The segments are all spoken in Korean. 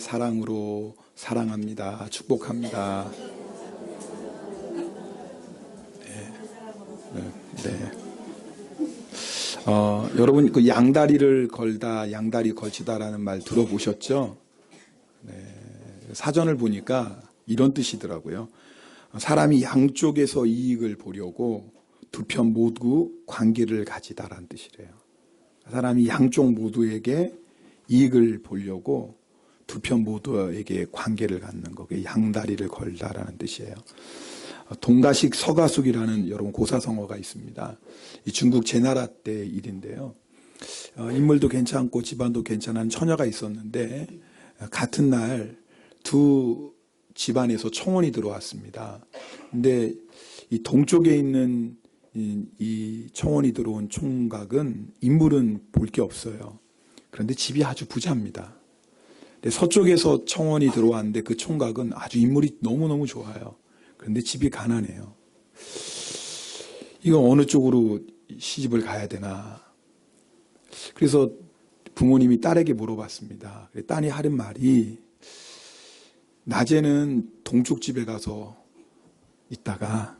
사랑으로 사랑합니다. 축복합니다. 네. 여러분 그 양다리를 걸다, 양다리 걸치다라는 말 들어보셨죠? 네. 사전을 보니까 이런 뜻이더라고요. 사람이 양쪽에서 이익을 보려고 두 편 모두 관계를 가지다라는 뜻이래요. 사람이 양쪽 모두에게 이익을 보려고 두 편 모두에게 관계를 갖는 거, 그게 양다리를 걸다라는 뜻이에요. 동가식 서가숙이라는 여러분 고사성어가 있습니다. 이 중국 제나라 때 일인데요. 인물도 괜찮고 집안도 괜찮은 처녀가 있었는데 같은 날 두 집안에서 청혼이 들어왔습니다. 근데 이 동쪽에 있는 이 청혼이 들어온 총각은 인물은 볼 게 없어요. 그런데 집이 아주 부자입니다. 근데 서쪽에서 청혼이 들어왔는데 그 총각은 아주 인물이 너무너무 좋아요. 그런데 집이 가난해요. 이거 어느 쪽으로 시집을 가야 되나. 그래서 부모님이 딸에게 물어봤습니다. 딸이 하는 말이, 낮에는 동쪽 집에 가서 있다가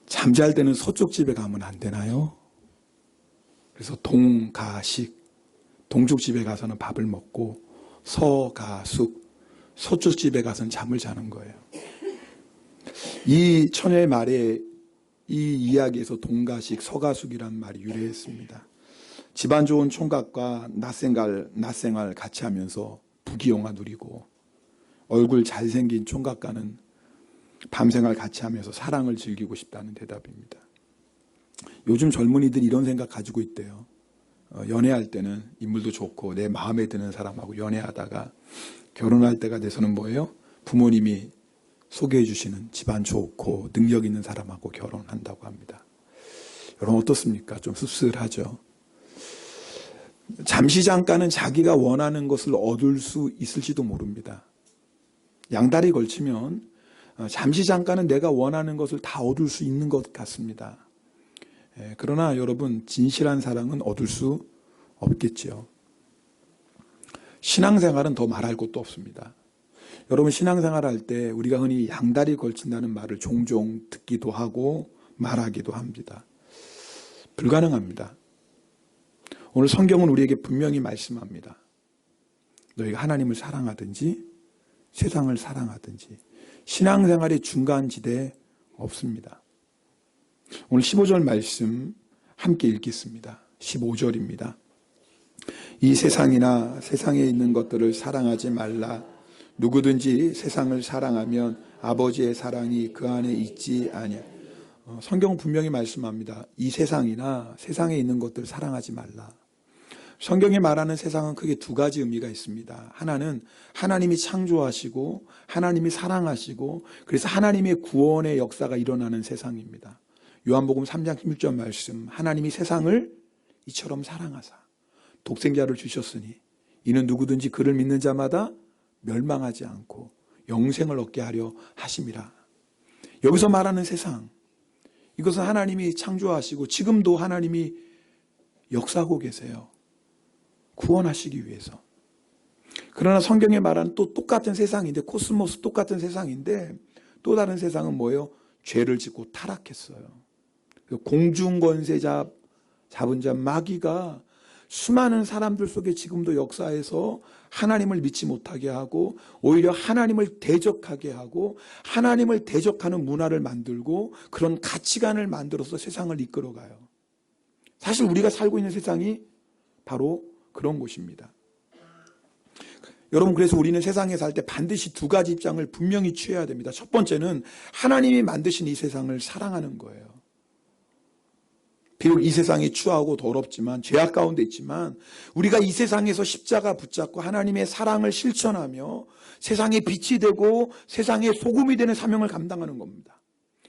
잠잘 때는 서쪽 집에 가면 안 되나요? 그래서 동가식, 동쪽 집에 가서는 밥을 먹고 서가숙, 서쪽 집에 가서는 잠을 자는 거예요. 이 처녀의 말에 이 이야기에서 동가식, 서가숙이라는 말이 유래했습니다. 집안 좋은 총각과 낮생활 같이 하면서 부귀영화 누리고, 얼굴 잘생긴 총각과는 밤생활 같이 하면서 사랑을 즐기고 싶다는 대답입니다. 요즘 젊은이들이 이런 생각 가지고 있대요. 연애할 때는 인물도 좋고 내 마음에 드는 사람하고 연애하다가 결혼할 때가 돼서는 뭐예요? 부모님이 소개해 주시는 집안 좋고 능력 있는 사람하고 결혼한다고 합니다. 여러분 어떻습니까? 좀 씁쓸하죠. 잠시 잠깐은 자기가 원하는 것을 얻을 수 있을지도 모릅니다. 양다리 걸치면 잠시 잠깐은 내가 원하는 것을 다 얻을 수 있는 것 같습니다. 그러나 여러분, 진실한 사랑은 얻을 수 없겠지요. 신앙생활은 더 말할 것도 없습니다. 여러분, 신앙생활 할 때 우리가 흔히 양다리 걸친다는 말을 종종 듣기도 하고 말하기도 합니다. 불가능합니다. 오늘 성경은 우리에게 분명히 말씀합니다. 너희가 하나님을 사랑하든지 세상을 사랑하든지 신앙생활의 중간지대에 없습니다. 오늘 15절 말씀 함께 읽겠습니다. 15절입니다. 이 세상이나 세상에 있는 것들을 사랑하지 말라. 누구든지 세상을 사랑하면 아버지의 사랑이 그 안에 있지 아니하. 성경은 분명히 말씀합니다. 이 세상이나 세상에 있는 것들을 사랑하지 말라. 성경이 말하는 세상은 크게 두 가지 의미가 있습니다. 하나는 하나님이 창조하시고 하나님이 사랑하시고 그래서 하나님의 구원의 역사가 일어나는 세상입니다. 요한복음 3장 16절 말씀, 하나님이 세상을 이처럼 사랑하사 독생자를 주셨으니 이는 누구든지 그를 믿는 자마다 멸망하지 않고 영생을 얻게 하려 하심이라. 여기서 말하는 세상, 이것은 하나님이 창조하시고 지금도 하나님이 역사하고 계세요. 구원하시기 위해서. 그러나 성경에 말하는 또 똑같은 세상인데, 코스모스 똑같은 세상인데 또 다른 세상은 뭐예요? 죄를 짓고 타락했어요. 공중권세자 잡은 자 마귀가 수많은 사람들 속에 지금도 역사에서 하나님을 믿지 못하게 하고 오히려 하나님을 대적하게 하고 하나님을 대적하는 문화를 만들고 그런 가치관을 만들어서 세상을 이끌어가요. 사실 우리가 살고 있는 세상이 바로 그런 곳입니다. 여러분, 그래서 우리는 세상에 살 때 반드시 두 가지 입장을 분명히 취해야 됩니다. 첫 번째는 하나님이 만드신 이 세상을 사랑하는 거예요. 비록 이 세상이 추하고 더럽지만 죄악 가운데 있지만 우리가 이 세상에서 십자가 붙잡고 하나님의 사랑을 실천하며 세상의 빛이 되고 세상의 소금이 되는 사명을 감당하는 겁니다.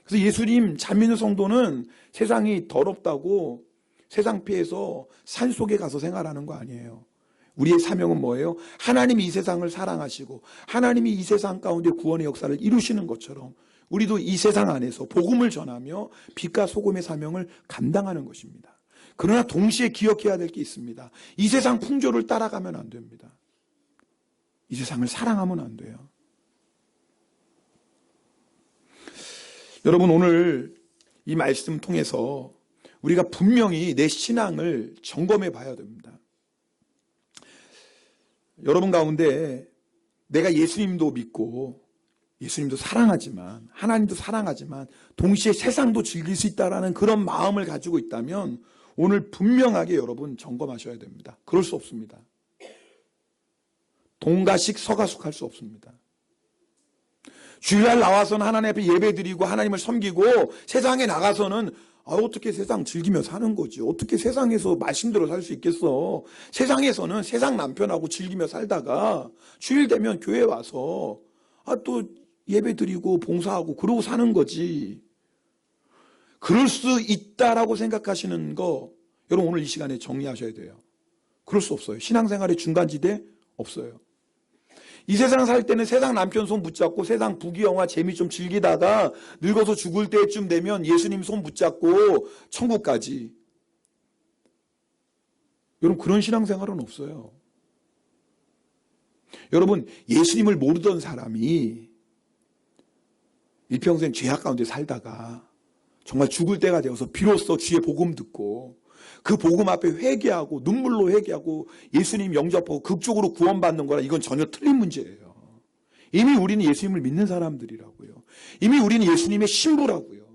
그래서 예수님 잘 믿는 성도는 세상이 더럽다고 세상 피해서 산속에 가서 생활하는 거 아니에요. 우리의 사명은 뭐예요? 하나님이 이 세상을 사랑하시고 하나님이 이 세상 가운데 구원의 역사를 이루시는 것처럼 우리도 이 세상 안에서 복음을 전하며 빛과 소금의 사명을 감당하는 것입니다. 그러나 동시에 기억해야 될 게 있습니다. 이 세상 풍조를 따라가면 안 됩니다. 이 세상을 사랑하면 안 돼요. 여러분, 오늘 이 말씀 통해서 우리가 분명히 내 신앙을 점검해 봐야 됩니다. 여러분 가운데 내가 예수님도 믿고 예수님도 사랑하지만, 하나님도 사랑하지만 동시에 세상도 즐길 수 있다라는 그런 마음을 가지고 있다면 오늘 분명하게 여러분 점검하셔야 됩니다. 그럴 수 없습니다. 동가식 서가숙 할 수 없습니다. 주일날 나와서는 하나님 앞에 예배드리고 하나님을 섬기고 세상에 나가서는 어떻게 세상 즐기며 사는 거지. 어떻게 세상에서 말씀대로 살 수 있겠어. 세상에서는 세상 남편하고 즐기며 살다가 주일 되면 교회 와서 또 예배드리고 봉사하고 그러고 사는 거지. 그럴 수 있다라고 생각하시는 거 여러분 오늘 이 시간에 정리하셔야 돼요. 그럴 수 없어요. 신앙생활의 중간지대 없어요. 이 세상 살 때는 세상 남편 손 붙잡고 세상 부귀영화 재미 좀 즐기다가 늙어서 죽을 때쯤 되면 예수님 손 붙잡고 천국까지. 여러분 그런 신앙생활은 없어요. 여러분 예수님을 모르던 사람이 일평생 죄악 가운데 살다가 정말 죽을 때가 되어서 비로소 주의 복음 듣고 그 복음 앞에 회개하고 눈물로 회개하고 예수님 영접하고 극적으로 구원받는 거라 이건 전혀 틀린 문제예요. 이미 우리는 예수님을 믿는 사람들이라고요. 이미 우리는 예수님의 신부라고요.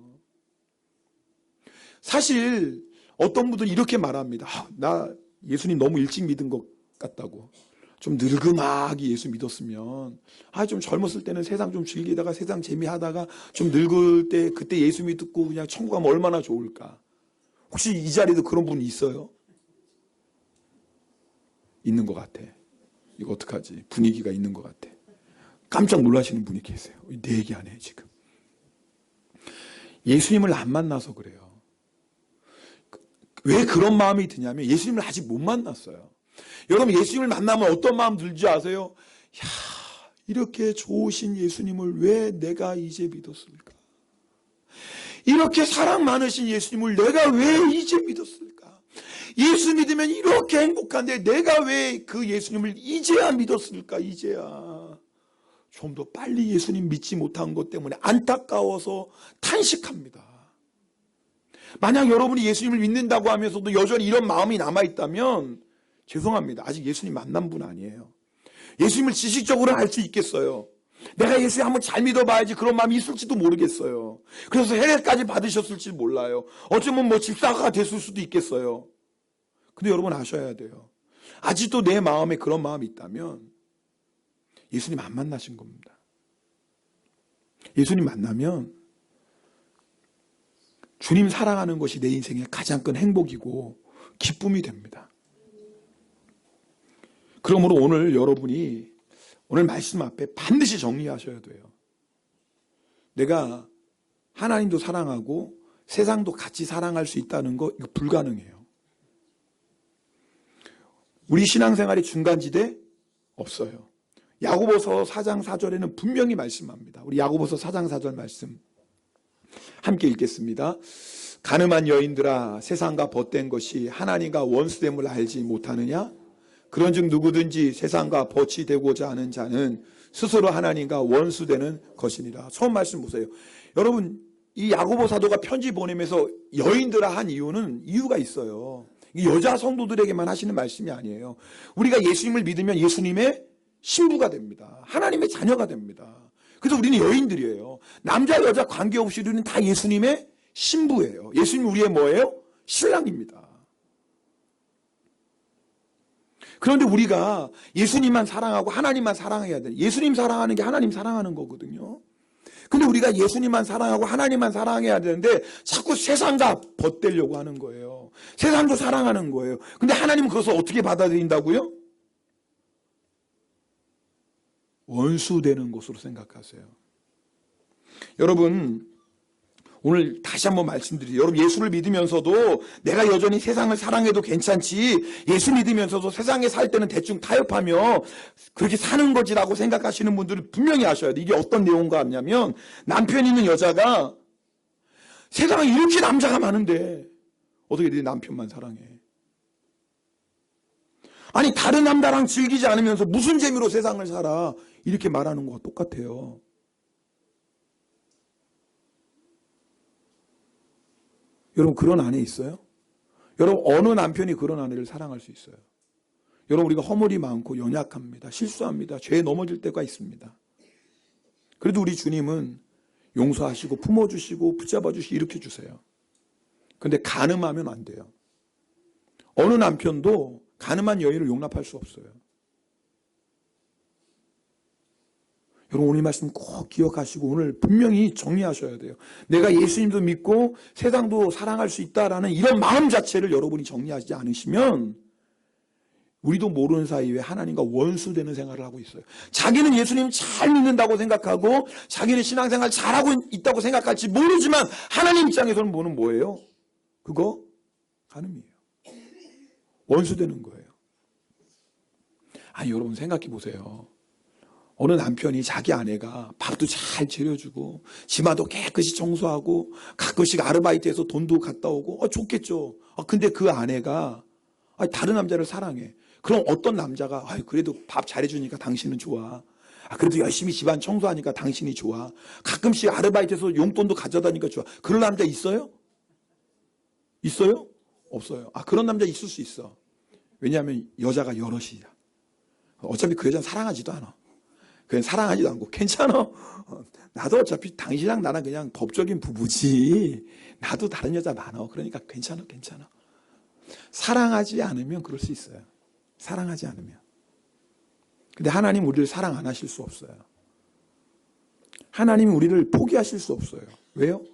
사실 어떤 분들은 이렇게 말합니다. 나 예수님 너무 일찍 믿은 것 같다고. 좀 늙음하게 예수 믿었으면 좀 젊었을 때는 세상 좀 즐기다가 세상 재미하다가 좀 늙을 때 그때 예수 믿고 그냥 천국 가면 얼마나 좋을까. 혹시 이 자리에도 그런 분이 있어요? 있는 것 같아. 이거 어떡하지? 분위기가 있는 것 같아. 깜짝 놀라시는 분이 계세요. 내 얘기 안 해 지금. 예수님을 안 만나서 그래요. 왜 그런 마음이 드냐면 예수님을 아직 못 만났어요. 여러분 예수님을 만나면 어떤 마음 들지 아세요? 이렇게 좋으신 예수님을 왜 내가 이제 믿었을까? 이렇게 사랑 많으신 예수님을 내가 왜 이제 믿었을까? 예수 믿으면 이렇게 행복한데 내가 왜 그 예수님을 이제야 믿었을까? 이제야. 좀 더 빨리 예수님 믿지 못한 것 때문에 안타까워서 탄식합니다. 만약 여러분이 예수님을 믿는다고 하면서도 여전히 이런 마음이 남아있다면 죄송합니다. 아직 예수님 만난 분 아니에요. 예수님을 지식적으로 알 수 있겠어요. 내가 예수님 한번 잘 믿어봐야지 그런 마음이 있을지도 모르겠어요. 그래서 해례까지 받으셨을지 몰라요. 어쩌면 집사가 됐을 수도 있겠어요. 근데 여러분 아셔야 돼요. 아직도 내 마음에 그런 마음이 있다면 예수님 안 만나신 겁니다. 예수님 만나면 주님 사랑하는 것이 내 인생의 가장 큰 행복이고 기쁨이 됩니다. 그러므로 오늘 여러분이 오늘 말씀 앞에 반드시 정리하셔야 돼요. 내가 하나님도 사랑하고 세상도 같이 사랑할 수 있다는 거 이거 불가능해요. 우리 신앙생활의 중간지대 없어요. 야고보서 4장 4절에는 분명히 말씀합니다. 우리 야고보서 4장 4절 말씀 함께 읽겠습니다. 가늠한 여인들아 세상과 벗된 것이 하나님과 원수됨을 알지 못하느냐? 그런즉 누구든지 세상과 벗이 되고자 하는 자는 스스로 하나님과 원수되는 것이니라. 처음 말씀 보세요. 여러분 이 야고보 사도가 편지 보내면서 여인들아 한 이유가 있어요. 여자 성도들에게만 하시는 말씀이 아니에요. 우리가 예수님을 믿으면 예수님의 신부가 됩니다. 하나님의 자녀가 됩니다. 그래서 우리는 여인들이에요. 남자 여자 관계없이 우리는 다 예수님의 신부예요. 예수님 우리의 뭐예요? 신랑입니다. 그런데 우리가 예수님만 사랑하고 하나님만 사랑해야 돼요. 예수님 사랑하는 게 하나님 사랑하는 거거든요. 근데 우리가 예수님만 사랑하고 하나님만 사랑해야 되는데 자꾸 세상과 벗대려고 하는 거예요. 세상도 사랑하는 거예요. 근데 하나님은 그것을 어떻게 받아들인다고요? 원수 되는 것으로 생각하세요. 여러분 오늘 다시 한번 말씀드리죠. 여러분 예수를 믿으면서도 내가 여전히 세상을 사랑해도 괜찮지 예수 믿으면서도 세상에 살 때는 대충 타협하며 그렇게 사는 거지라고 생각하시는 분들은 분명히 아셔야 돼요. 이게 어떤 내용과 같냐면 남편 있는 여자가 세상에 이렇게 남자가 많은데 어떻게 네 남편만 사랑해? 아니 다른 남자랑 즐기지 않으면서 무슨 재미로 세상을 살아? 이렇게 말하는 거와 똑같아요. 여러분 그런 아내 있어요? 여러분 어느 남편이 그런 아내를 사랑할 수 있어요? 여러분 우리가 허물이 많고 연약합니다. 실수합니다. 죄에 넘어질 때가 있습니다. 그래도 우리 주님은 용서하시고 품어주시고 붙잡아주시고 이렇게 주세요. 그런데 간음하면 안 돼요. 어느 남편도 간음한 여인을 용납할 수 없어요. 여러분 오늘 이 말씀 꼭 기억하시고 오늘 분명히 정리하셔야 돼요. 내가 예수님도 믿고 세상도 사랑할 수 있다라는 이런 마음 자체를 여러분이 정리하지 않으시면 우리도 모르는 사이에 하나님과 원수되는 생활을 하고 있어요. 자기는 예수님 잘 믿는다고 생각하고 자기는 신앙생활 잘하고 있다고 생각할지 모르지만 하나님 입장에서는 뭐예요? 그거 간음이에요. 원수되는 거예요. 아니 여러분 생각해 보세요. 어느 남편이 자기 아내가 밥도 잘 차려주고 집안도 깨끗이 청소하고 가끔씩 아르바이트해서 돈도 갔다 오고 좋겠죠. 근데 그 아내가 다른 남자를 사랑해. 그럼 어떤 남자가 그래도 밥 잘해주니까 당신은 좋아. 그래도 열심히 집안 청소하니까 당신이 좋아. 가끔씩 아르바이트해서 용돈도 가져다니까 좋아. 그런 남자 있어요? 있어요? 없어요. 그런 남자 있을 수 있어. 왜냐하면 여자가 여럿이야. 어차피 그 여자는 사랑하지도 않아. 그냥 사랑하지도 않고 괜찮아. 나도 어차피 당신이랑 나랑 그냥 법적인 부부지. 나도 다른 여자 많아. 그러니까 괜찮아. 사랑하지 않으면 그럴 수 있어요. 사랑하지 않으면. 근데 하나님 우리를 사랑 안 하실 수 없어요. 하나님이 우리를 포기하실 수 없어요. 왜요?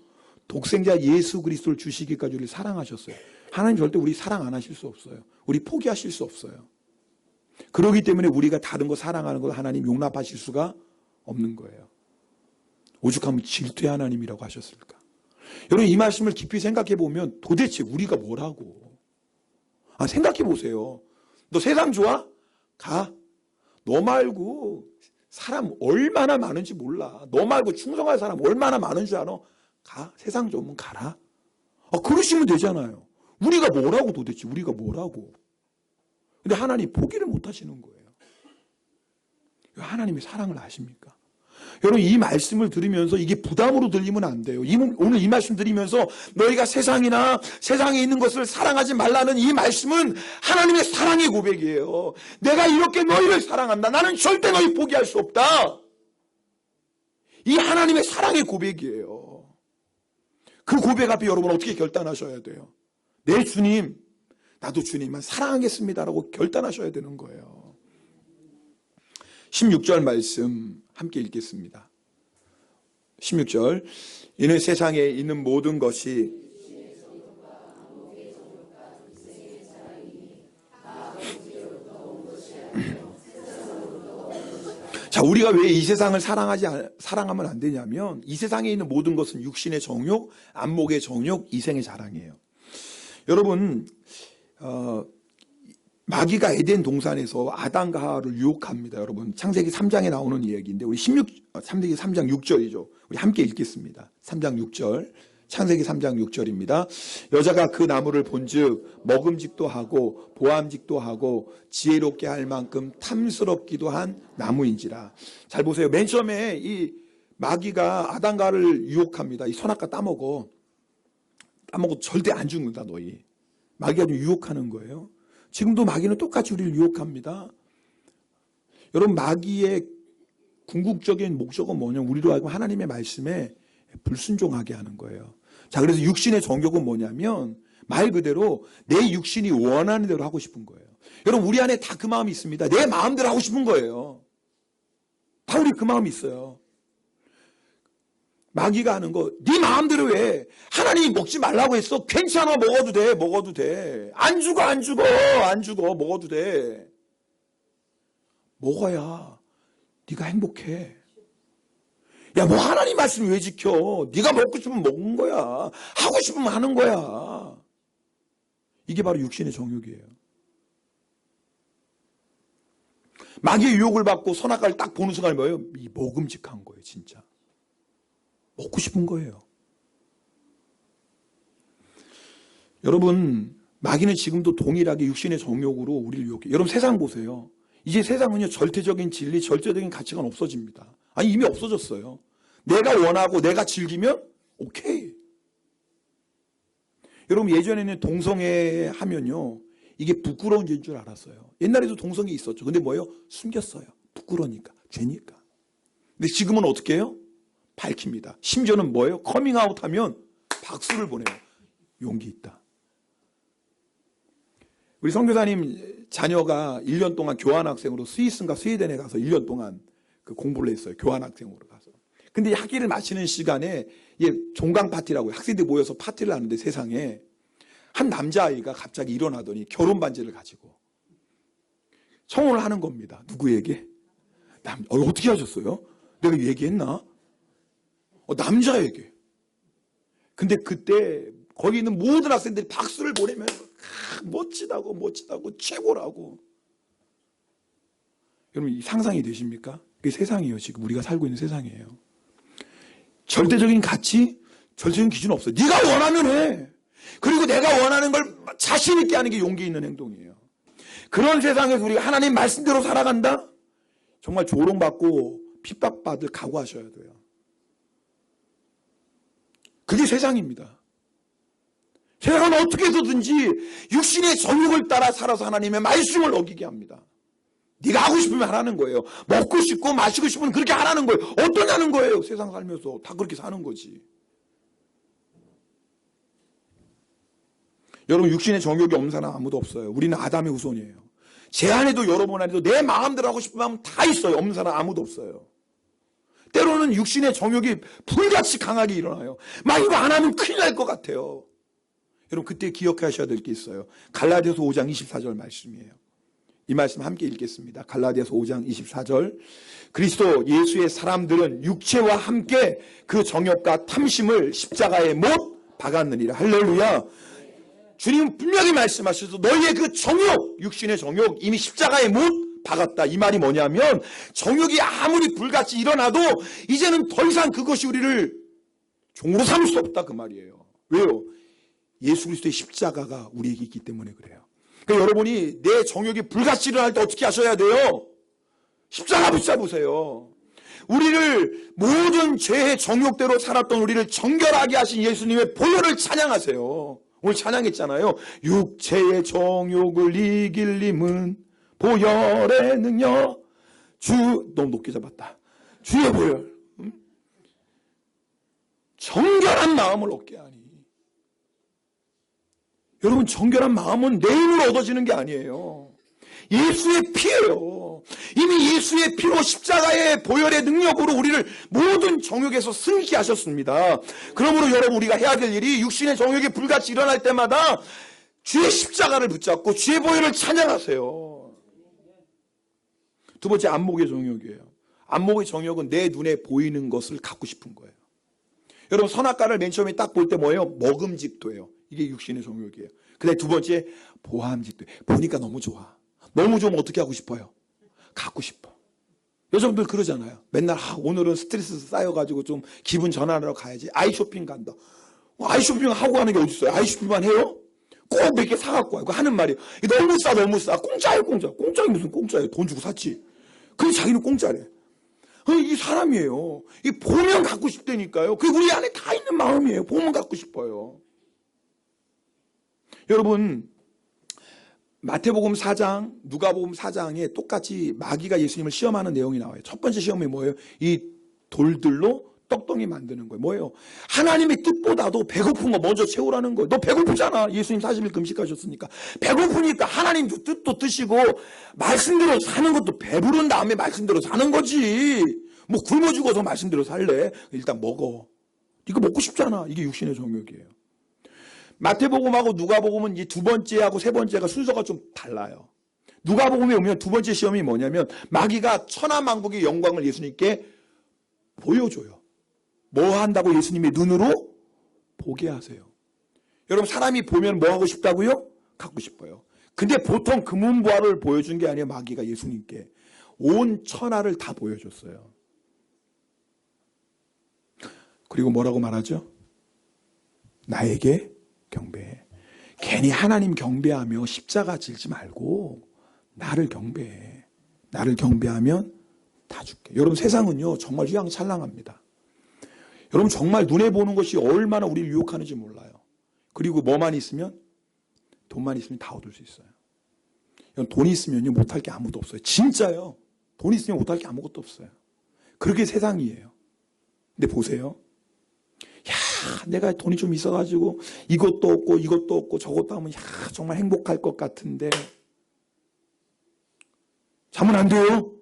독생자 예수 그리스도를 주시기까지 우리를 사랑하셨어요. 하나님 절대 우리 사랑 안 하실 수 없어요. 우리 포기하실 수 없어요. 그렇기 때문에 우리가 다른 거 사랑하는 걸 하나님 용납하실 수가 없는 거예요. 오죽하면 질투의 하나님이라고 하셨을까? 여러분 이 말씀을 깊이 생각해 보면 도대체 우리가 뭐라고? 생각해 보세요. 너 세상 좋아? 가. 너 말고 사람 얼마나 많은지 몰라. 너 말고 충성할 사람 얼마나 많은 줄 알아? 가. 세상 좋으면 가라. 그러시면 되잖아요. 우리가 뭐라고 도대체 우리가 뭐라고. 근데 하나님 포기를 못 하시는 거예요. 하나님이 사랑을 아십니까? 여러분 이 말씀을 들으면서 이게 부담으로 들리면 안 돼요. 오늘 이 말씀 들으면서 너희가 세상이나 세상에 있는 것을 사랑하지 말라는 이 말씀은 하나님의 사랑의 고백이에요. 내가 이렇게 너희를 사랑한다. 나는 절대 너희 포기할 수 없다. 이 하나님의 사랑의 고백이에요. 그 고백 앞에 여러분 어떻게 결단하셔야 돼요? 내 주님, 나도 주님만 사랑하겠습니다라고 결단하셔야 되는 거예요. 16절 말씀 함께 읽겠습니다. 16절 이는 세상에 있는 모든 것이 자, 우리가 왜 이 세상을 사랑하면 안 되냐면 이 세상에 있는 모든 것은 육신의 정욕, 안목의 정욕, 이생의 자랑이에요. 여러분 마귀가 에덴 동산에서 아담과 하와를 유혹합니다. 여러분 창세기 3장에 나오는 이야기인데 우리 창세기 3장 6절이죠. 우리 함께 읽겠습니다. 3장 6절 창세기 3장 6절입니다. 여자가 그 나무를 본즉 먹음직도 하고 보암직도 하고 지혜롭게 할 만큼 탐스럽기도 한 나무인지라. 잘 보세요. 맨 처음에 이 마귀가 아담과 하와를 유혹합니다. 이 선악과 따먹어 절대 안 죽는다 너희. 마귀가 좀 유혹하는 거예요. 지금도 마귀는 똑같이 우리를 유혹합니다. 여러분 마귀의 궁극적인 목적은 뭐냐면 우리로 하여금 하나님의 말씀에 불순종하게 하는 거예요. 자, 그래서 육신의 정욕은 뭐냐면 말 그대로 내 육신이 원하는 대로 하고 싶은 거예요. 여러분 우리 안에 다 그 마음이 있습니다. 내 마음대로 하고 싶은 거예요. 다 우리 그 마음이 있어요. 마귀가 하는 거, 네 마음대로 해. 하나님이 먹지 말라고 했어. 괜찮아, 먹어도 돼. 안 죽어, 먹어도 돼. 먹어야 네가 행복해. 야, 뭐 하나님 말씀 왜 지켜? 네가 먹고 싶으면 먹는 거야. 하고 싶으면 하는 거야. 이게 바로 육신의 정욕이에요. 마귀의 유혹을 받고 선악과를 딱 보는 순간 뭐예요? 이 먹음직한 거예요, 진짜. 먹고 싶은 거예요. 여러분 마귀는 지금도 동일하게 육신의 정욕으로 우리를 유혹해요. 여러분 세상 보세요. 이제 세상은요, 절대적인 진리, 절대적인 가치가 없어집니다. 아니, 이미 없어졌어요. 내가 원하고 내가 즐기면 오케이. 여러분 예전에는 동성애 하면요, 이게 부끄러운 죄인 줄 알았어요. 옛날에도 동성애 있었죠. 근데 뭐예요? 숨겼어요. 부끄러우니까, 죄니까. 근데 지금은 어떻게 해요? 밝힙니다. 심지어는 뭐예요? 커밍아웃 하면 박수를 보내요. 용기 있다. 우리 선교사님 자녀가 1년 동안 교환학생으로 스위스인가 스웨덴에 가서 1년 동안 그 공부를 했어요. 교환학생으로 가서. 근데 학기를 마치는 시간에 종강 파티라고 학생들이 모여서 파티를 하는데 세상에 한 남자아이가 갑자기 일어나더니 결혼 반지를 가지고 청혼을 하는 겁니다. 누구에게? 어떻게 하셨어요? 내가 얘기했나? 남자에게. 근데 그때 거기 있는 모든 학생들이 박수를 보내면서 멋지다고 최고라고. 여러분 이 상상이 되십니까? 그게 세상이에요. 지금 우리가 살고 있는 세상이에요. 절대적인 가치, 절대적인 기준은 없어요. 네가 원하면 해. 그리고 내가 원하는 걸 자신 있게 하는 게 용기 있는 행동이에요. 그런 세상에서 우리가 하나님 말씀대로 살아간다? 정말 조롱받고 핍박받을 각오하셔야 돼요. 그게 세상입니다. 세상은 어떻게 해서든지 육신의 정욕을 따라 살아서 하나님의 말씀을 어기게 합니다. 네가 하고 싶으면 하라는 거예요. 먹고 싶고 마시고 싶으면 그렇게 하라는 거예요. 어떠냐는 거예요. 세상 살면서 다 그렇게 사는 거지. 여러분 육신의 정욕이 없는 사람 아무도 없어요. 우리는 아담의 후손이에요. 제 안에도 여러분 안에도 내 마음대로 하고 싶으면 하면 다 있어요. 없는 사람 아무도 없어요. 때로는 육신의 정욕이 불같이 강하게 일어나요. 막 이거 안 하면 큰일 날 것 같아요. 여러분 그때 기억하셔야 될 게 있어요. 갈라디아서 5장 24절 말씀이에요. 이 말씀 함께 읽겠습니다. 갈라디아서 5장 24절. 그리스도 예수의 사람들은 육체와 함께 그 정욕과 탐심을 십자가에 못 박았느니라. 할렐루야. 주님 분명히 말씀하셔서 너희의 그 정욕, 육신의 정욕 이미 십자가에 못 박았다. 이 말이 뭐냐면 정욕이 아무리 불같이 일어나도 이제는 더 이상 그것이 우리를 종으로 삼을 수 없다 그 말이에요. 왜요? 예수 그리스도의 십자가가 우리에게 있기 때문에 그래요. 그러니까 여러분이 내 정욕이 불같이 일어날 때 어떻게 하셔야 돼요? 십자가 붙잡으세요. 우리를 모든 죄의 정욕대로 살았던 우리를 정결하게 하신 예수님의 보혈을 찬양하세요. 오늘 찬양했잖아요. 육체의 정욕을 이길 님은 보혈의 능력 너무 높게 잡았다. 주의 보혈. 정결한 마음을 얻게 하니. 여러분 정결한 마음은 내 힘으로 얻어지는 게 아니에요. 예수의 피예요. 이미 예수의 피로 십자가의 보혈의 능력으로 우리를 모든 정욕에서 승리케 하셨습니다. 그러므로 여러분 우리가 해야 될 일이 육신의 정욕이 불같이 일어날 때마다 주의 십자가를 붙잡고 주의 보혈을 찬양하세요. 두 번째 안목의 정욕이에요. 안목의 정욕은 내 눈에 보이는 것을 갖고 싶은 거예요. 여러분 선악과를 맨 처음에 딱 볼 때 뭐예요? 먹음직도예요. 이게 육신의 정욕이에요. 그다음에 두 번째 보암직도. 보니까 너무 좋아. 너무 좋으면 어떻게 하고 싶어요? 갖고 싶어. 여자분들 그러잖아요. 맨날 오늘은 스트레스 쌓여가지고 좀 기분 전환하러 가야지. 아이쇼핑 간다. 아이쇼핑 하고 가는 게 어디 있어요? 아이쇼핑만 해요? 꼭 몇 개 사갖고 와요. 하는 말이 너무 싸 너무 싸. 공짜예요 공짜. 공짜이 무슨 공짜예요. 돈 주고 샀지. 근데 자기는 공짜래. 이 사람이에요. 이 보면 갖고 싶다니까요. 그게 우리 안에 다 있는 마음이에요. 보면 갖고 싶어요. 여러분 마태복음 4장, 누가복음 4장에 똑같이 마귀가 예수님을 시험하는 내용이 나와요. 첫 번째 시험이 뭐예요? 이 돌들로 떡덩이 만드는 거예요. 뭐예요? 하나님의 뜻보다도 배고픈 거 먼저 채우라는 거예요. 너 배고프잖아. 예수님 40일 금식하셨으니까. 배고프니까 하나님 뜻도 뜻이고 말씀대로 사는 것도 배부른 다음에 말씀대로 사는 거지. 뭐 굶어 죽어서 말씀대로 살래? 일단 먹어. 이거 먹고 싶잖아. 이게 육신의 정욕이에요. 마태복음하고 누가복음은 이 두 번째하고 세 번째가 순서가 좀 달라요. 누가복음에 오면 두 번째 시험이 뭐냐면 마귀가 천하만국의 영광을 예수님께 보여줘요. 뭐 한다고? 예수님의 눈으로 보게 하세요. 여러분 사람이 보면 뭐 하고 싶다고요? 갖고 싶어요. 근데 보통 금은보화를 보여준 게 아니에요. 마귀가 예수님께 온 천하를 다 보여줬어요. 그리고 뭐라고 말하죠? 나에게 경배해. 괜히 하나님 경배하며 십자가 질지 말고 나를 경배해. 나를 경배하면 다 줄게. 여러분, 세상은요 정말 휘황찬란합니다. 여러분, 정말 눈에 보는 것이 얼마나 우리를 유혹하는지 몰라요. 그리고 뭐만 있으면, 돈만 있으면 다 얻을 수 있어요. 돈이 있으면요 못할 게 아무것도 없어요. 진짜요. 돈 있으면 못할 게 아무것도 없어요. 그렇게 세상이에요. 근데 보세요. 야, 내가 돈이 좀 있어가지고 이것도 없고 이것도 없고 저것도 하면 야, 정말 행복할 것 같은데 자면 안 돼요?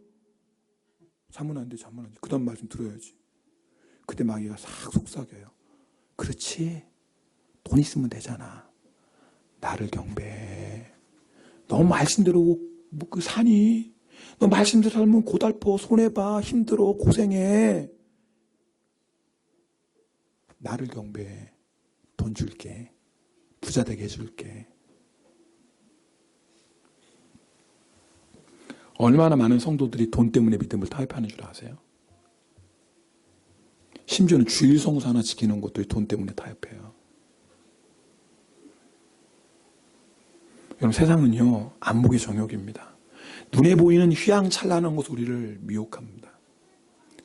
자면 안 돼, 자면 안 돼. 그 다음 말씀 들어야지. 그때 마귀가 싹 속삭여요. 그렇지, 돈 있으면 되잖아. 나를 경배해. 너 말씀대로 그 사니? 너 말씀대로 살면 고달퍼, 손해봐, 힘들어, 고생해. 나를 경배해. 돈 줄게. 부자 되게 해줄게. 얼마나 많은 성도들이 돈 때문에 믿음을 타협하는 줄 아세요? 심지어는 주일 성수 하나 지키는 것도 돈 때문에 타협해요. 여러분, 세상은요 안목의 정욕입니다. 눈에 보이는 휘황찬란한 것으로 우리를 미혹합니다.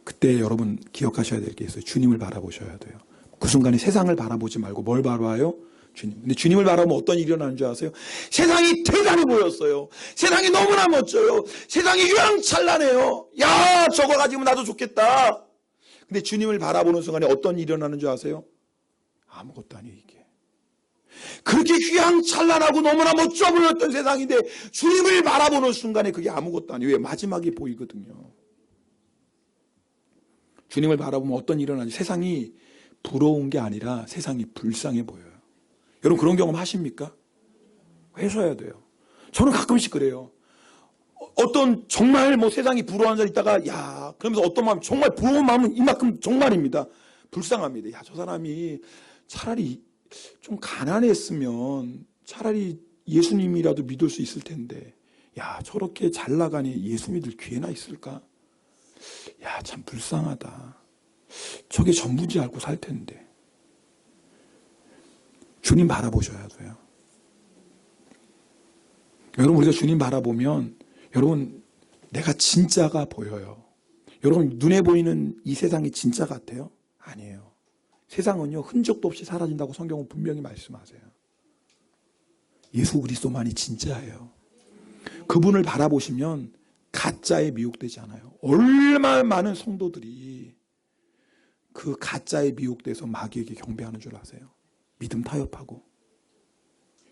그때 여러분 기억하셔야 될 게 있어요. 주님을 바라보셔야 돼요. 그 순간에 세상을 바라보지 말고 뭘 바라봐요? 주님. 근데 주님을 바라보면 어떤 일이 일어나는 줄 아세요? 세상이 대단해 보였어요. 세상이 너무나 멋져요. 세상이 휘황찬란해요. 야, 저거 가지면 나도 좋겠다. 근데 주님을 바라보는 순간에 어떤 일이 일어나는 줄 아세요? 아무것도 아니에요, 이게. 그렇게 휘황찬란하고 너무나 멋져 보였던 세상인데 주님을 바라보는 순간에 그게 아무것도 아니에요. 왜? 마지막에 보이거든요. 주님을 바라보면 어떤 일이 일어나지? 세상이 부러운 게 아니라 세상이 불쌍해 보여요. 여러분, 그런 경험 하십니까? 하셔야 돼요. 저는 가끔씩 그래요. 어떤 정말 세상이 부러워하는 사람이 있다가 야, 그러면서 어떤 마음, 정말 부러운 마음은 이만큼 정말입니다. 불쌍합니다. 야, 저 사람이 차라리 좀 가난했으면 차라리 예수님이라도 믿을 수 있을 텐데, 야, 저렇게 잘 나가니 예수 믿을 기회나 있을까? 야, 참 불쌍하다. 저게 전부지 알고 살 텐데. 주님 바라보셔야 돼요. 여러분, 우리가 주님 바라보면 여러분, 내가 진짜가 보여요. 여러분, 눈에 보이는 이 세상이 진짜 같아요? 아니에요. 세상은요 흔적도 없이 사라진다고 성경은 분명히 말씀하세요. 예수 그리스도만이 진짜예요. 그분을 바라보시면 가짜에 미혹되지 않아요. 얼마나 많은 성도들이 그 가짜에 미혹돼서 마귀에게 경배하는 줄 아세요? 믿음 타협하고.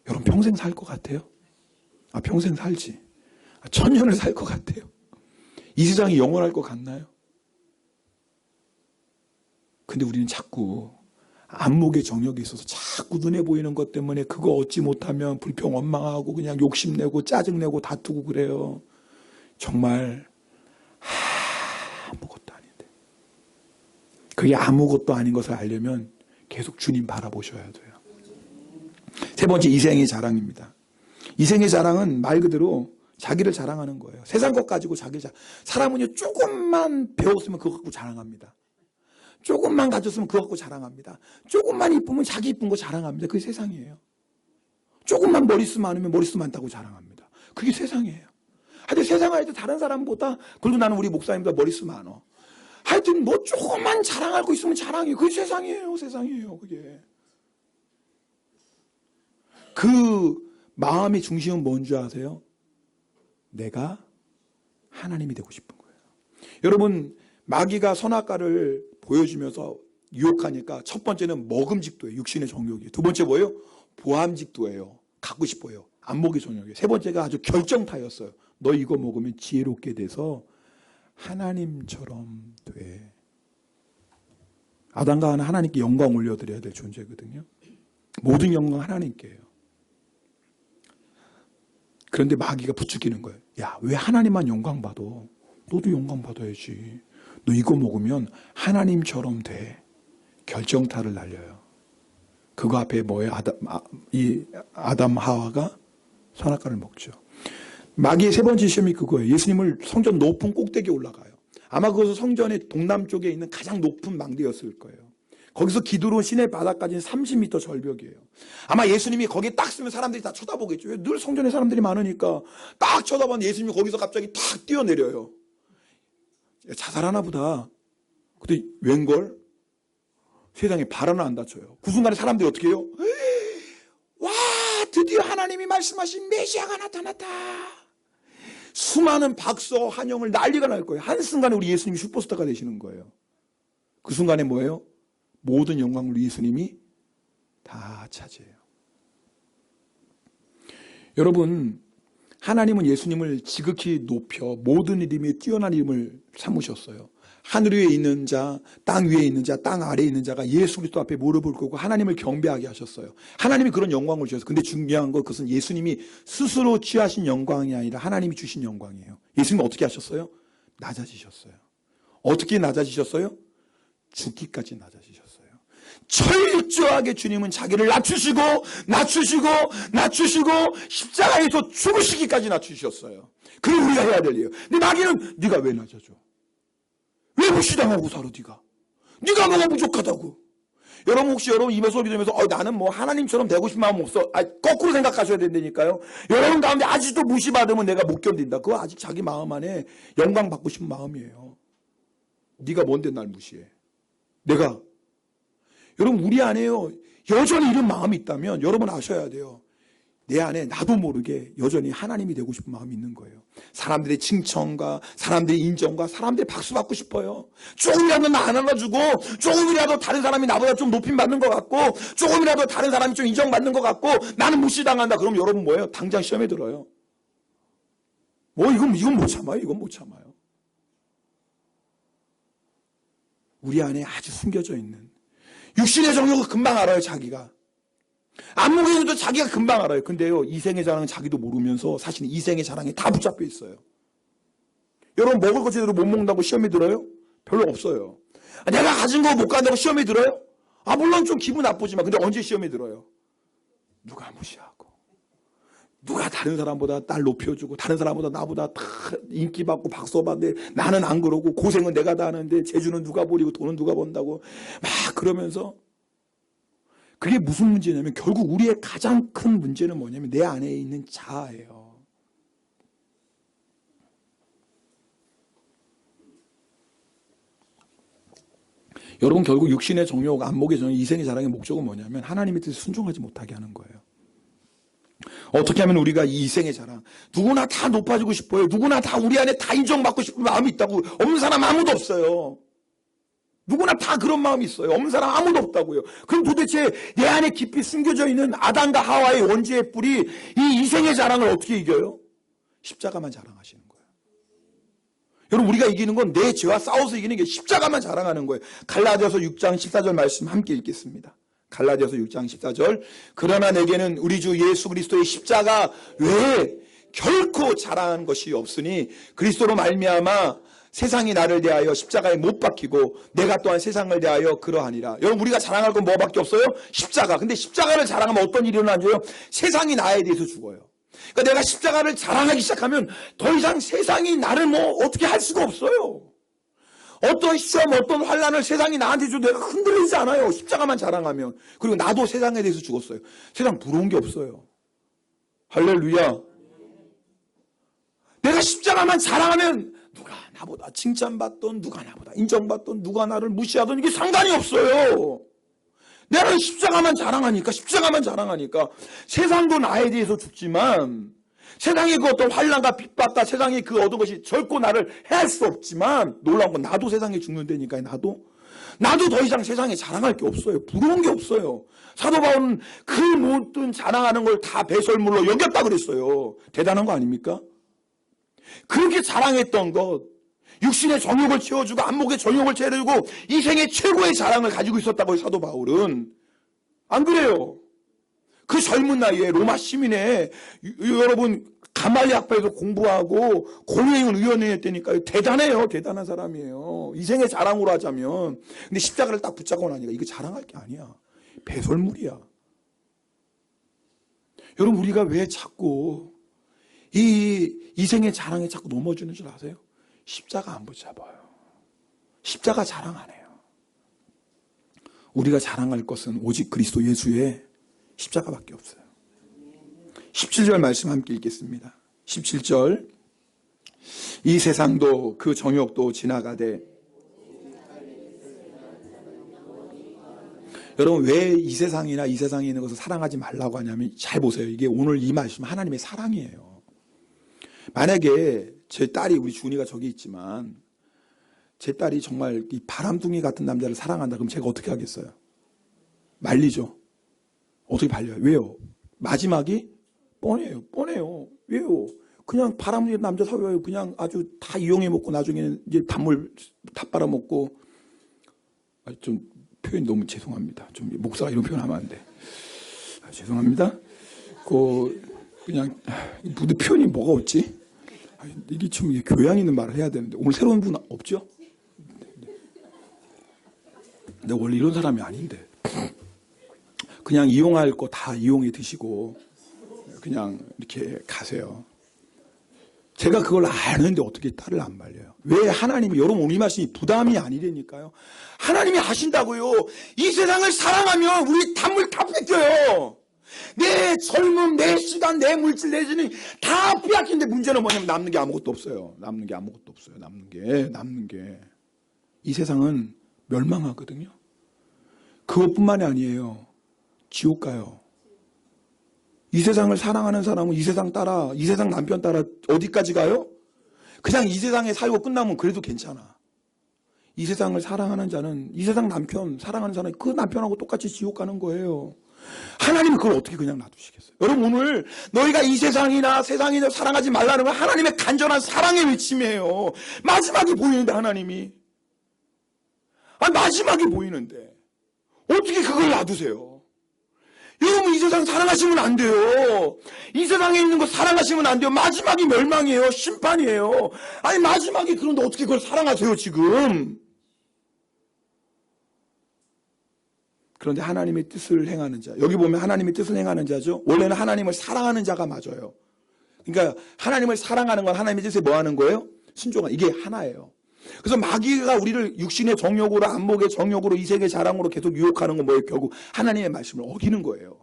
여러분, 평생 살 것 같아요? 평생 살지. 천년을 살 것 같아요? 이 세상이 영원할 것 같나요? 근데 우리는 자꾸 안목의 정욕이 있어서 자꾸 눈에 보이는 것 때문에 그거 얻지 못하면 불평 원망하고 그냥 욕심내고 짜증내고 다투고 그래요. 정말 아무것도 아닌데. 그게 아무것도 아닌 것을 알려면 계속 주님 바라보셔야 돼요. 세 번째, 이생의 자랑입니다. 이생의 자랑은 말 그대로 자기를 자랑하는 거예요. 세상 것 가지고 자기를 사람은요 조금만 배웠으면 그거 갖고 자랑합니다. 조금만 가졌으면 그거 갖고 자랑합니다. 조금만 이쁘면 자기 이쁜 거 자랑합니다. 그게 세상이에요. 조금만 머리숱 많으면 머리숱 많다고 자랑합니다. 그게 세상이에요. 하여튼 세상 하여튼 다른 사람보다, 그리고 나는 우리 목사님보다 머리숱 많어. 하여튼 조금만 자랑할 거 있으면 자랑이에요. 그게 세상이에요. 세상이에요. 그게. 그 마음의 중심은 뭔지 아세요? 내가 하나님이 되고 싶은 거예요. 여러분, 마귀가 선악과를 보여주면서 유혹하니까 첫 번째는 먹음직도예요. 육신의 정욕이. 두 번째 뭐예요? 보암직도예요. 갖고 싶어요. 안목의 정욕이에요. 세 번째가 아주 결정타였어요. 너 이거 먹으면 지혜롭게 돼서 하나님처럼 돼. 아담과 하와는 하나님께 영광 올려드려야 될 존재거든요. 모든 영광 하나님께요. 그런데 마귀가 부추기는 거예요. 야, 왜 하나님만 영광 받아? 너도 영광 받아야지. 너 이거 먹으면 하나님처럼 돼. 결정타를 날려요. 그거 앞에 뭐예요? 아담 하와가 선악과를 먹죠. 마귀의 세 번째 시험이 그거예요. 예수님을 성전 높은 꼭대기에 올라가요. 아마 그것은 성전의 동남쪽에 있는 가장 높은 망대였을 거예요. 거기서 기드론 시내 바다까지는 30m 절벽이에요. 아마 예수님이 거기에 딱 쓰면 사람들이 다 쳐다보겠죠. 늘 성전에 사람들이 많으니까 딱 쳐다봤는데 예수님이 거기서 갑자기 탁 뛰어내려요. 자살하나 보다. 근데 웬걸? 세상에 발 하나 안 다쳐요. 그 순간에 사람들이 어떻게 해요? 와, 드디어 하나님이 말씀하신 메시아가 나타났다. 수많은 박수와 환영을 난리가 날 거예요. 한순간에 우리 예수님이 슈퍼스타가 되시는 거예요. 그 순간에 뭐예요? 모든 영광을 예수님이 다 차지해요. 여러분, 하나님은 예수님을 지극히 높여 모든 이름에 뛰어난 이름을 삼으셨어요. 하늘 위에 있는 자, 땅 위에 있는 자, 땅 아래에 있는 자가 예수 그리스도 앞에 무릎을 꿇고 하나님을 경배하게 하셨어요. 하나님이 그런 영광을 주셨어요. 근데 중요한 건 그것은 예수님이 스스로 취하신 영광이 아니라 하나님이 주신 영광이에요. 예수님은 어떻게 하셨어요? 낮아지셨어요. 어떻게 낮아지셨어요? 죽기까지 낮아지셨어요. 철저하게 주님은 자기를 낮추시고 십자가에서 죽으시기까지 낮추셨어요. 그게 우리가 해야 될 일이에요. 근데 나기는 네가 왜 낮아져? 왜 무시당하고 살아 네가? 네가 뭐가 부족하다고? 여러분 혹시 여러분 입에 소리 들으면서 나는 뭐 하나님처럼 되고 싶은 마음 없어. 거꾸로 생각하셔야 된다니까요. 여러분 가운데 아직도 무시받으면 내가 못 견딘다. 그거 아직 자기 마음 안에 영광 받고 싶은 마음이에요. 네가 뭔데 날 무시해? 내가 여러분 우리 안에요 여전히 이런 마음이 있다면 여러분 아셔야 돼요. 내 안에 나도 모르게 여전히 하나님이 되고 싶은 마음이 있는 거예요. 사람들의 칭찬과 사람들의 인정과 사람들의 박수 받고 싶어요. 조금이라도 나 안 안아주고 조금이라도 다른 사람이 나보다 좀 높임 받는 것 같고 조금이라도 다른 사람이 좀 인정받는 것 같고 나는 무시당한다. 그럼 여러분 뭐예요? 당장 시험에 들어요. 이건 못 참아요. 이건 못 참아요. 우리 안에 아주 숨겨져 있는 육신의 정욕을 금방 알아요. 자기가. 안목에도 자기가 금방 알아요. 근데요 이생의 자랑은 자기도 모르면서 사실은 이생의 자랑에 다 붙잡혀 있어요. 여러분 먹을 거 제대로 못 먹는다고 시험에 들어요? 별로 없어요. 내가 가진 거 못 간다고 시험에 들어요? 물론 좀 기분 나쁘지만 근데 언제 시험에 들어요? 누가 무시하고 누가 다른 사람보다 날 높여주고 다른 사람보다 나보다 다 인기 받고 박수 받는데 나는 안 그러고 고생은 내가 다 하는데 재주는 누가 부리고 돈은 누가 번다고 막 그러면서 그게 무슨 문제냐면 결국 우리의 가장 큰 문제는 뭐냐면 내 안에 있는 자아예요. 여러분 결국 육신의 정욕, 안목의 정욕, 이생의 자랑의 목적은 뭐냐면 하나님의 뜻에 순종하지 못하게 하는 거예요. 어떻게 하면 우리가 이 이생의 자랑 누구나 다 높아지고 싶어요. 누구나 다 우리 안에 다 인정받고 싶은 마음이 있다고 없는 사람 아무도 없어요. 누구나 다 그런 마음이 있어요. 없는 사람 아무도 없다고요. 그럼 도대체 내 안에 깊이 숨겨져 있는 아담과 하와의 원죄의 뿔이 이 이생의 자랑을 어떻게 이겨요? 십자가만 자랑하시는 거예요. 여러분 우리가 이기는 건 내 죄와 싸워서 이기는 게 십자가만 자랑하는 거예요. 갈라디아서 6장 14절 말씀 함께 읽겠습니다. 갈라디아서 6장 14절 그러나 내게는 우리 주 예수 그리스도의 십자가 외에 결코 자랑한 것이 없으니 그리스도로 말미암아 세상이 나를 대하여 십자가에 못 박히고 내가 또한 세상을 대하여 그러하니라. 여러분 우리가 자랑할 건 뭐밖에 없어요? 십자가. 근데 십자가를 자랑하면 어떤 일이 일어나죠? 세상이 나에 대해서 죽어요. 그러니까 내가 십자가를 자랑하기 시작하면 더 이상 세상이 나를 어떻게 할 수가 없어요. 어떤 시험, 어떤 환난을 세상이 나한테 줘도 내가 흔들리지 않아요. 십자가만 자랑하면. 그리고 나도 세상에 대해서 죽었어요. 세상 부러운 게 없어요. 할렐루야. 내가 십자가만 자랑하면 누가 나보다 칭찬받던 누가 나보다 인정받던 누가 나를 무시하던 이게 상관이 없어요. 내가 십자가만 자랑하니까 세상도 나에 대해서 죽지만 세상의 그 어떤 환난과 핍박과 세상의 그 얻은 것이 결코 나를 해할 수 없지만 놀라운 건 나도 세상에 죽는다니까요. 나도 더 이상 세상에 자랑할 게 없어요. 부러운 게 없어요. 사도 바울은 그 모든 자랑하는 걸 다 배설물로 여겼다 그랬어요. 대단한 거 아닙니까? 그렇게 자랑했던 것 육신의 정욕을 채워주고 안목의 정욕을 채워주고 이 생의 최고의 자랑을 가지고 있었다고요. 사도 바울은 안 그래요. 그 젊은 나이에 로마 시민에 여러분 가말리 학파에서 공부하고 공회의원 의원회 했다니까요. 대단해요. 대단한 사람이에요. 이 생의 자랑으로 하자면. 근데 십자가를 딱 붙잡고 나니까 이거 자랑할 게 아니야. 배설물이야. 여러분 우리가 왜 자꾸 이 생의 자랑에 자꾸 넘어지는 줄 아세요? 십자가 안 붙잡아요. 십자가 자랑 안 해요. 우리가 자랑할 것은 오직 그리스도 예수의 십자가밖에 없어요. 17절 말씀 함께 읽겠습니다. 17절. 이 세상도 그 정욕도 지나가되. 여러분, 왜 이 세상이나 이 세상에 있는 것을 사랑하지 말라고 하냐면, 잘 보세요. 이게 오늘 이 말씀 하나님의 사랑이에요. 만약에 제 딸이, 우리 준이가 저기 있지만 제 딸이 정말 이 바람둥이 같은 남자를 사랑한다 그럼 제가 어떻게 하겠어요? 말리죠. 어떻게 말려요? 왜요? 마지막이 뻔해요. 왜요? 그냥 바람둥이 남자 사귀어요. 그냥 아주 다 이용해 먹고 나중에는 이제 단물 다 빨아먹고. 좀 표현 너무 죄송합니다. 좀 목사가 이런 표현하면 안 돼. 죄송합니다. 그냥 무대 표현이 뭐가 없지? 이게 좀 교양 있는 말을 해야 되는데 오늘 새로운 분 없죠? 내가 원래 이런 사람이 아닌데 그냥 이용할 거 다 이용해 드시고 그냥 이렇게 가세요. 제가 그걸 아는데 어떻게 딸을 안 말려요? 왜 하나님이, 여러분 오늘 이 말씀이 부담이 아니라니까요. 하나님이 아신다고요. 이 세상을 사랑하면 우리 단물 다 뺏겨요. 내 젊음, 내 시간, 내 물질, 내 재능 다 빼앗기는데 문제는 뭐냐면 남는 게 아무것도 없어요. 남는 게. 이 세상은 멸망하거든요. 그것뿐만이 아니에요. 지옥 가요. 이 세상을 사랑하는 사람은 이 세상 따라, 이 세상 남편 따라 어디까지 가요? 그냥 이 세상에 살고 끝나면 그래도 괜찮아. 이 세상을 사랑하는 자는 이 세상 남편 사랑하는 사람이 그 남편하고 똑같이 지옥 가는 거예요. 하나님은 그걸 어떻게 그냥 놔두시겠어요? 여러분 오늘 너희가 이 세상이나 세상이나 사랑하지 말라는 건 하나님의 간절한 사랑의 외침이에요. 마지막이 보이는데 하나님이. 마지막이 보이는데 어떻게 그걸 놔두세요? 여러분 이 세상 사랑하시면 안 돼요. 이 세상에 있는 거 사랑하시면 안 돼요. 마지막이 멸망이에요. 심판이에요. 마지막이 그런데 어떻게 그걸 사랑하세요 지금? 그런데 하나님의 뜻을 행하는 자, 여기 보면 하나님의 뜻을 행하는 자죠. 원래는 하나님을 사랑하는 자가 맞아요. 그러니까 하나님을 사랑하는 건 하나님의 뜻에 뭐 하는 거예요? 순종하는, 이게 하나예요. 그래서 마귀가 우리를 육신의 정욕으로, 안목의 정욕으로, 이색의 자랑으로 계속 유혹하는 건 뭐예요? 결국 하나님의 말씀을 어기는 거예요.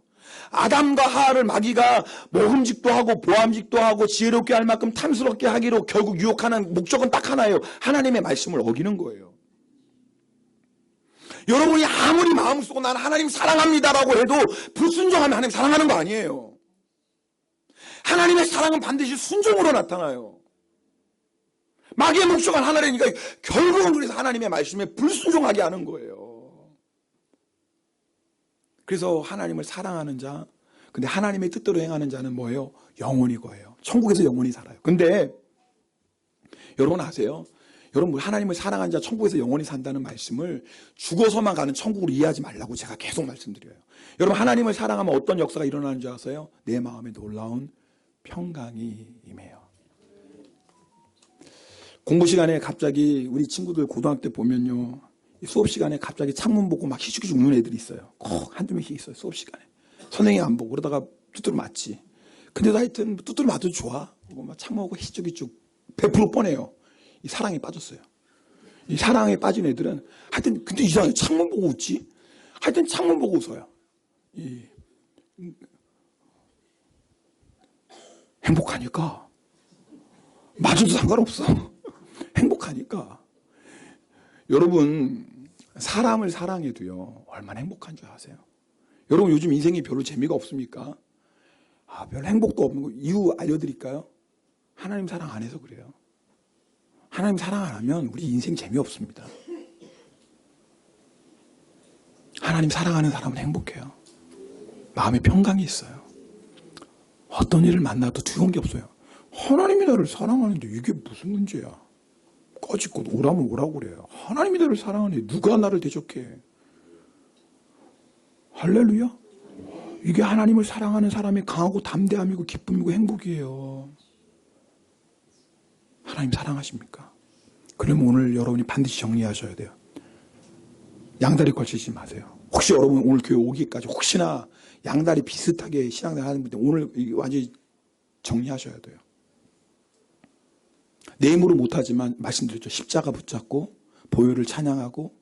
아담과 하와를 마귀가 먹음직도 하고 보암직도 하고 지혜롭게 할 만큼 탐스럽게 하기로 결국 유혹하는 목적은 딱 하나예요. 하나님의 말씀을 어기는 거예요. 여러분이 아무리 마음속으로 나는 하나님 사랑합니다라고 해도 불순종하면 하나님 사랑하는 거 아니에요. 하나님의 사랑은 반드시 순종으로 나타나요. 마귀의 목적은 하나라니까 결국은 그래서 하나님의 말씀에 불순종하게 하는 거예요. 그래서 하나님을 사랑하는 자, 근데 하나님의 뜻대로 행하는 자는 뭐예요? 영원히 거예요. 천국에서 영원히 살아요. 근데 여러분 아세요? 여러분 하나님을 사랑하는 자 천국에서 영원히 산다는 말씀을 죽어서만 가는 천국으로 이해하지 말라고 제가 계속 말씀드려요. 여러분 하나님을 사랑하면 어떤 역사가 일어나는 줄 아세요? 내 마음에 놀라운 평강이 임해요. 공부 시간에 갑자기 우리 친구들 고등학교 때 보면요. 수업 시간에 갑자기 창문 보고 막 희죽희죽 웃는 애들이 있어요. 꼭 한두 명씩 있어요. 수업 시간에. 선생님이 안 보고 그러다가 두드려 맞지. 근데도 하여튼 두드려 맞아도 좋아. 막 창문 보고 희죽희죽 100% 뻔해요. 이 사랑에 빠졌어요. 이 사랑에 빠진 애들은 하여튼 근데 이상해. 창문 보고 웃지. 하여튼 창문 보고 웃어요. 행복하니까. 맞아도 상관없어. 행복하니까. 여러분 사람을 사랑해도요 얼마나 행복한 줄 아세요? 여러분 요즘 인생이 별로 재미가 없습니까? 별 행복도 없는 거 이유 알려드릴까요? 하나님 사랑 안 해서 그래요. 하나님 사랑 안 하면 우리 인생 재미없습니다. 하나님 사랑하는 사람은 행복해요. 마음에 평강이 있어요. 어떤 일을 만나도 두려운 게 없어요. 하나님이 나를 사랑하는데 이게 무슨 문제야? 꺼지고 오라면 오라고 그래요. 하나님이 나를 사랑하네. 누가 나를 대적해? 할렐루야? 이게 하나님을 사랑하는 사람의 강하고 담대함이고 기쁨이고 행복이에요. 하나님 사랑하십니까? 그러면 오늘 여러분이 반드시 정리하셔야 돼요. 양다리 걸치지 마세요. 혹시 여러분 오늘 교회 오기까지 혹시나 양다리 비슷하게 신앙생활 하는 분들 오늘 완전히 정리하셔야 돼요. 내 힘으로 못하지만 말씀드렸죠. 십자가 붙잡고 보혈을 찬양하고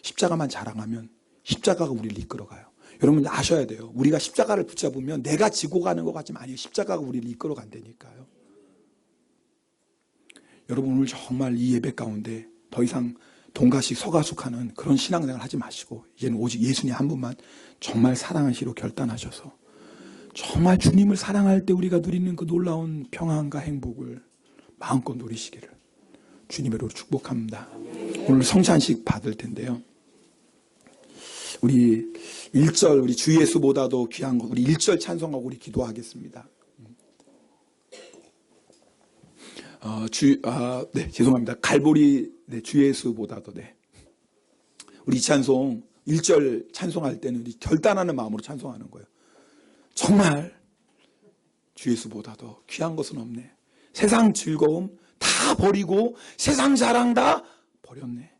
십자가만 자랑하면 십자가가 우리를 이끌어가요. 여러분 아셔야 돼요. 우리가 십자가를 붙잡으면 내가 지고 가는 것 같지만 아니에요. 십자가가 우리를 이끌어간다니까요. 여러분 오늘 정말 이 예배 가운데 더 이상 동가식 서가숙하는 그런 신앙생활 하지 마시고 이제는 오직 예수님 한 분만 정말 사랑하시로 결단하셔서 정말 주님을 사랑할 때 우리가 누리는 그 놀라운 평안과 행복을 마음껏 누리시기를 주님으로 축복합니다. 오늘 성찬식 받을 텐데요. 우리 1절 우리 주 예수보다도 귀한 것 우리 1절 찬송하고 우리 기도하겠습니다. 네, 죄송합니다. 갈보리 네, 주 예수보다도 네. 우리 이 찬송 1절 찬송할 때는 우리 결단하는 마음으로 찬송하는 거예요. 정말 주 예수보다도 귀한 것은 없네. 세상 즐거움 다 버리고 세상 자랑 다 버렸네.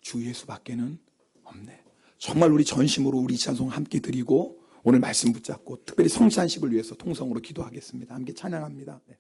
주 예수밖에는 없네. 정말 우리 전심으로 우리 찬송 함께 드리고 오늘 말씀 붙잡고 특별히 성찬식을 위해서 통성으로 기도하겠습니다. 함께 찬양합니다. 네.